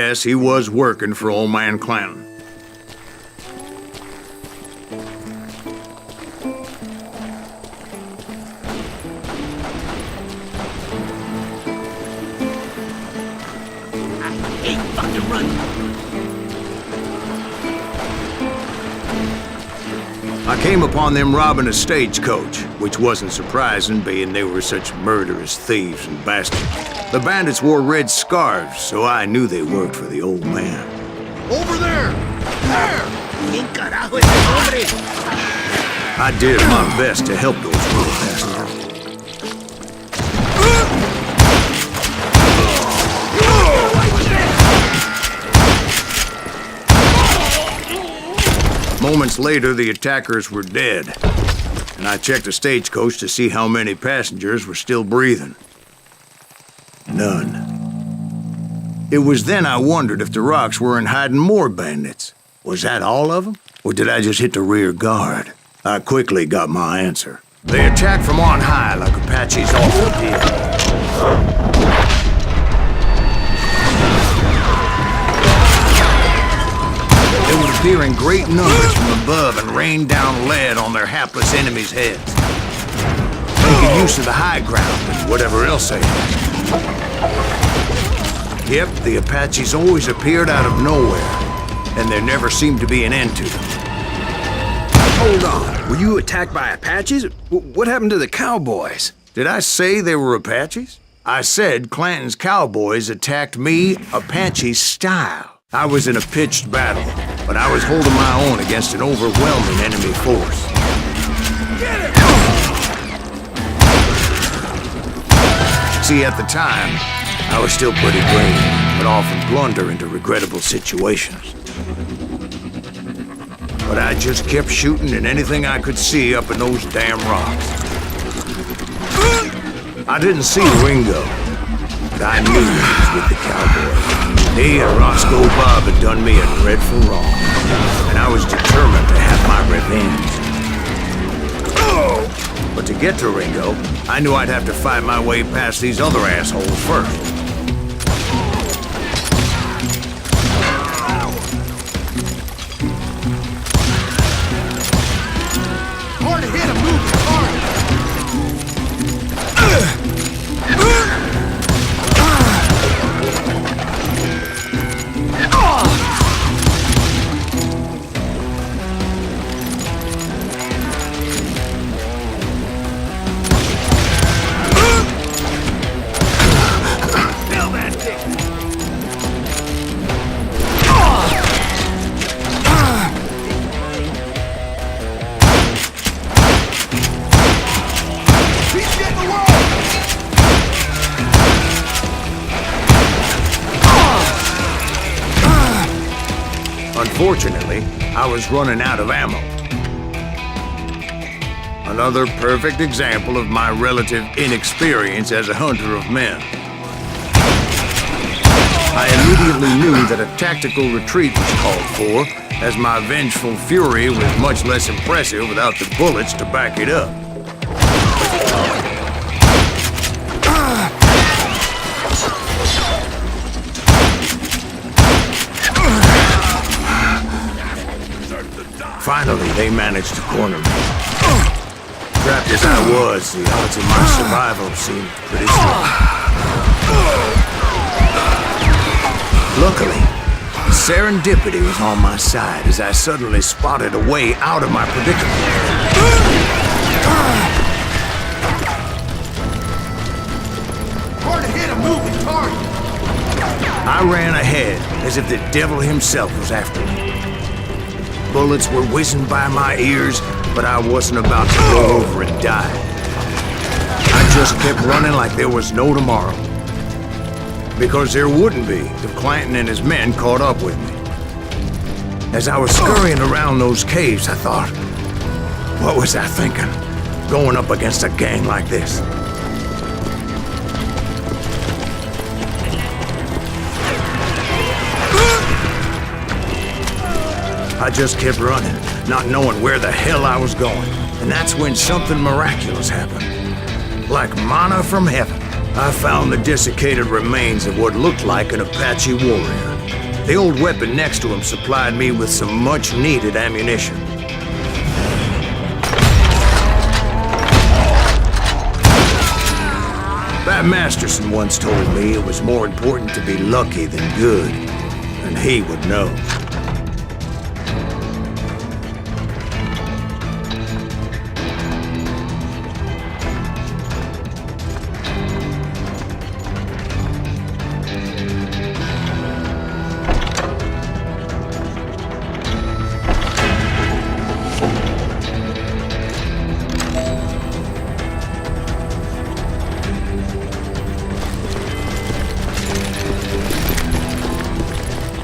yes, he was working for old man Clanton. I came upon them robbing a stagecoach, which wasn't surprising, being they were such murderous thieves and bastards. The bandits wore red scarves, so I knew they worked for the old man. Over there! There! I did my best to help those poor bastards. Moments later, the attackers were dead, and I checked the stagecoach to see how many passengers were still breathing. None. It was then I wondered if the rocks weren't hiding more bandits. Was that all of them? Or did I just hit the rear guard? I quickly got my answer. They attacked from on high like Apaches often did. They would appear in great numbers from above and rain down lead on their hapless enemies' heads, making use of the high ground and whatever else they had. Yep, the Apaches always appeared out of nowhere, and there never seemed to be an end to them. Hold on, were you attacked by Apaches? What happened to the cowboys? Did I say they were Apaches? I said Clanton's cowboys attacked me Apache style. I was in a pitched battle, but I was holding my own against an overwhelming enemy force. Get it! See, at the time, I was still pretty brave, but often blunder into regrettable situations. But I just kept shooting at anything I could see up in those damn rocks. I didn't see Ringo, but I knew he was with the cowboys. He and Roscoe Bob had done me a dreadful wrong, and I was determined to have my revenge. But to get to Ringo, I knew I'd have to fight my way past these other assholes first. Hard to hit him, move hard! Unfortunately, I was running out of ammo. Another perfect example of my relative inexperience as a hunter of men. I immediately knew that a tactical retreat was called for, as my vengeful fury was much less impressive without the bullets to back it up. Finally, they managed to corner me. Trapped as I was, the odds of my survival seemed pretty slim. Luckily, serendipity was on my side as I suddenly spotted a way out of my predicament. Hard to hit him, moving target! I ran ahead as if the devil himself was after me. Bullets were whizzing by my ears, but I wasn't about to go over and die. I just kept running like there was no tomorrow. Because there wouldn't be if Clanton and his men caught up with me. As I was scurrying around those caves, I thought, what was I thinking, going up against a gang like this? I just kept running, not knowing where the hell I was going. And that's when something miraculous happened. Like manna from heaven, I found the desiccated remains of what looked like an Apache warrior. The old weapon next to him supplied me with some much-needed ammunition. Bat Masterson once told me it was more important to be lucky than good, and he would know.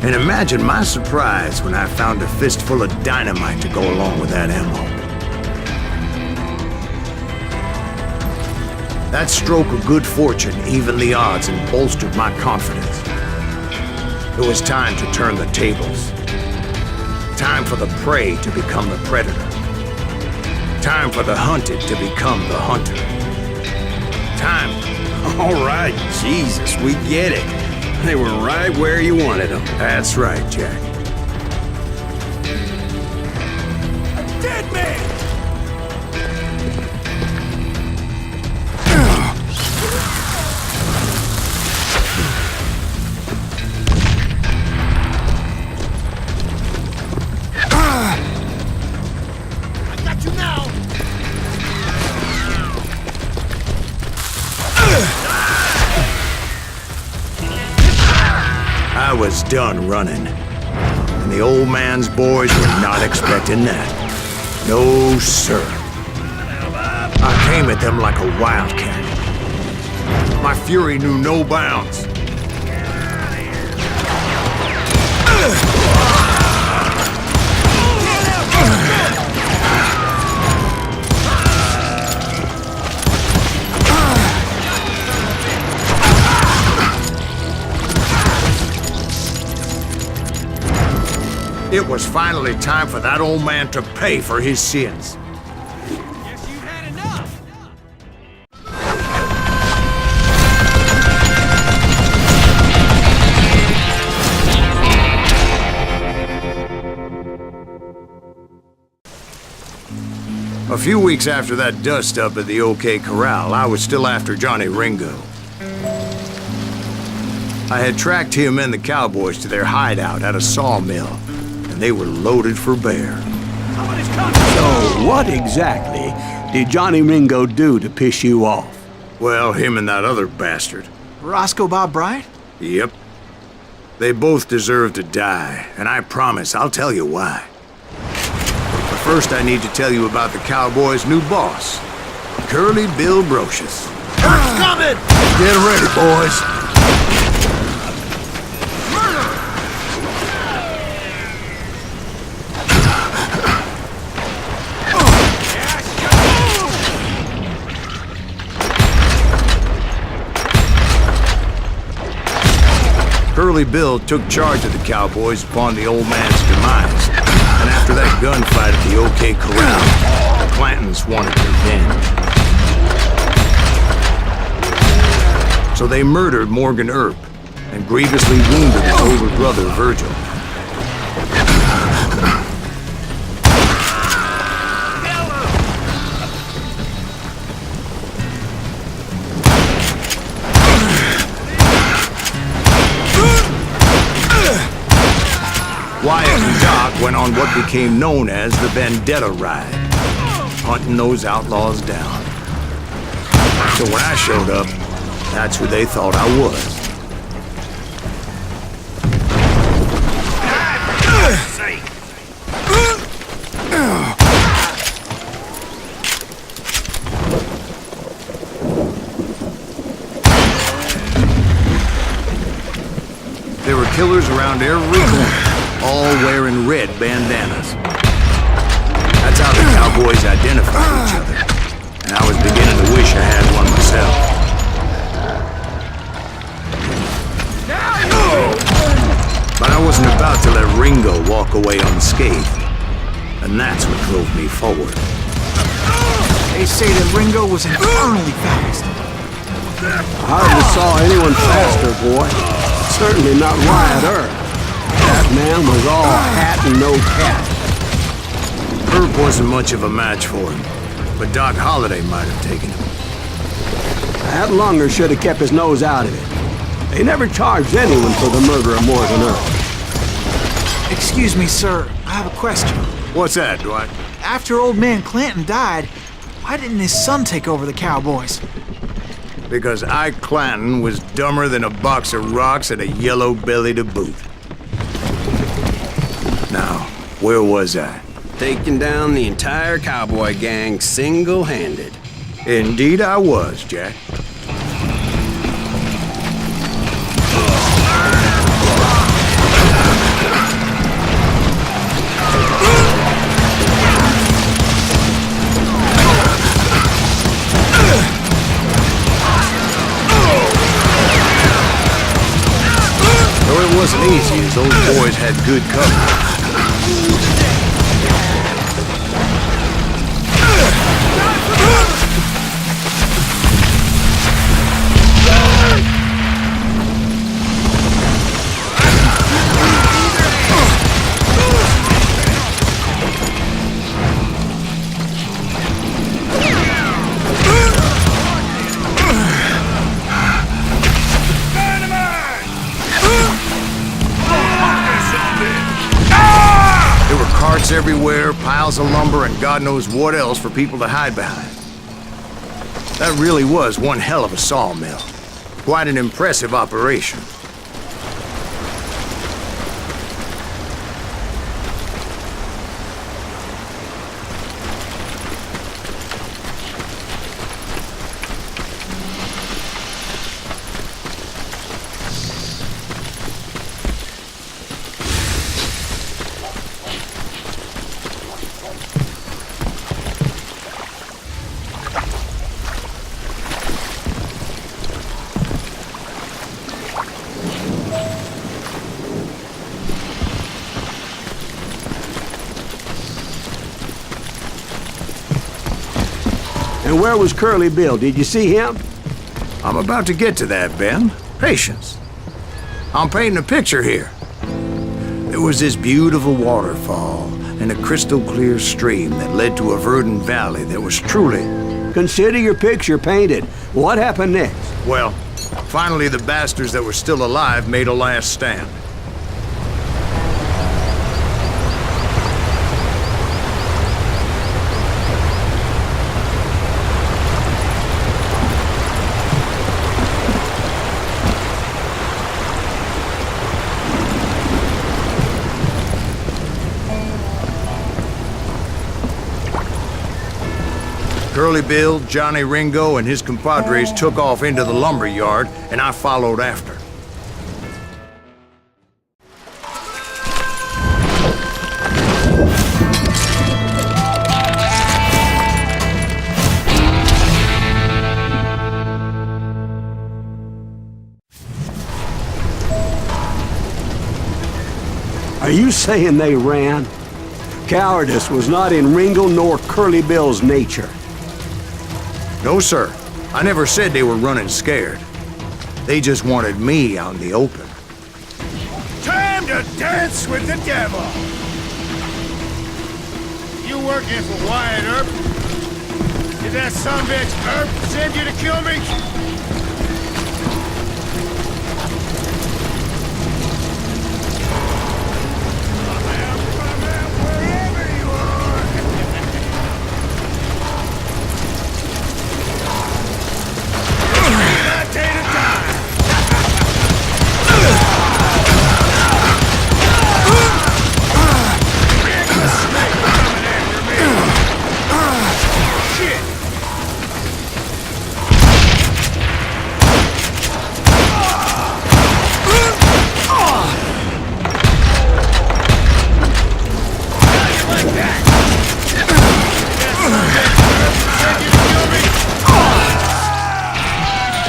And imagine my surprise when I found a fistful of dynamite to go along with that ammo. That stroke of good fortune evened the odds and bolstered my confidence. It was time to turn the tables. Time for the prey to become the predator. Time for the hunted to become the hunter. Time... All right, Jesus, we get it. They were right where you wanted them. That's right, Jack. A dead man! I got you now! I was done running, and the old man's boys were not expecting that. No, sir. I came at them like a wildcat. My fury knew no bounds. It was finally time for that old man to pay for his sins. Guess you've had enough! A few weeks after that dust-up at the OK Corral, I was still after Johnny Ringo. I had tracked him and the cowboys to their hideout at a sawmill, and they were loaded for bear. So, what exactly did Johnny Ringo do to piss you off? Well, him and that other bastard. Roscoe Bob Bryant? Yep. They both deserve to die, and I promise I'll tell you why. But first I need to tell you about the cowboys' new boss, Curly Bill Brocious. It's coming! Get ready, boys. Curly Bill took charge of the cowboys upon the old man's demise, and after that gunfight at the OK Corral, the Clantons wanted revenge. So they murdered Morgan Earp and grievously wounded his older brother, Virgil. Wyatt and Doc went on what became known as the Vendetta Ride, hunting those outlaws down. So when I showed up, that's who they thought I was. There were killers around every corner, all wearing red bandanas. That's how the cowboys identified each other, and I was beginning to wish I had one myself. But I wasn't about to let Ringo walk away unscathed, and that's what drove me forward. They say that Ringo was infernally fast. I hardly saw anyone faster, boy. Certainly not Wyatt Earp. man was all hat and no catch. Herb wasn't much of a match for him, but Doc Holliday might have taken him. That Lunger should have kept his nose out of it. They never charged anyone for the murder of Morgan Earl. Excuse me, sir. I have a question. What's that, Dwight? After old man Clanton died, why didn't his son take over the cowboys? Because Ike Clanton was dumber than a box of rocks and a yellow belly to boot. Now, where was I? Taking down the entire cowboy gang single-handed. Indeed I was, Jack. Though it wasn't easy, as those boys had good cover. Everywhere, piles of lumber, and God knows what else for people to hide behind. That really was one hell of a sawmill. Quite an impressive operation. And where was Curly Bill? Did you see him? I'm about to get to that, Ben. Patience. I'm painting a picture here. There was this beautiful waterfall and a crystal clear stream that led to a verdant valley that was truly... Consider your picture painted. What happened next? Well, finally the bastards that were still alive made a last stand. Curly Bill, Johnny Ringo, and his compadres took off into the lumber yard, and I followed after. Are you saying they ran? Cowardice was not in Ringo nor Curly Bill's nature. No, sir. I never said they were running scared. They just wanted me out in the open. Time to dance with the devil! You working for Wyatt Earp? Did that sumbitch Earp send you to kill me?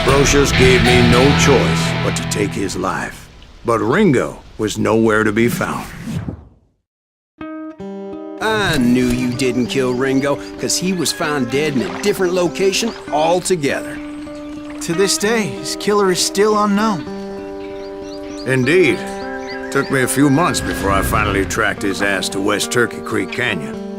Brocious gave me no choice but to take his life. But Ringo was nowhere to be found. I knew you didn't kill Ringo, because he was found dead in a different location altogether. To this day, his killer is still unknown. Indeed. Took me a few months before I finally tracked his ass to West Turkey Creek Canyon.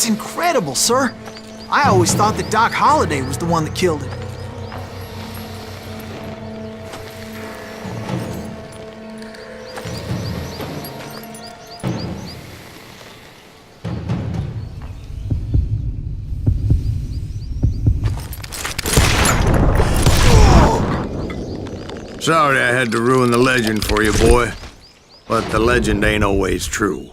That's incredible, sir. I always thought that Doc Holliday was the one that killed him. Sorry I had to ruin the legend for you, boy. But the legend ain't always true.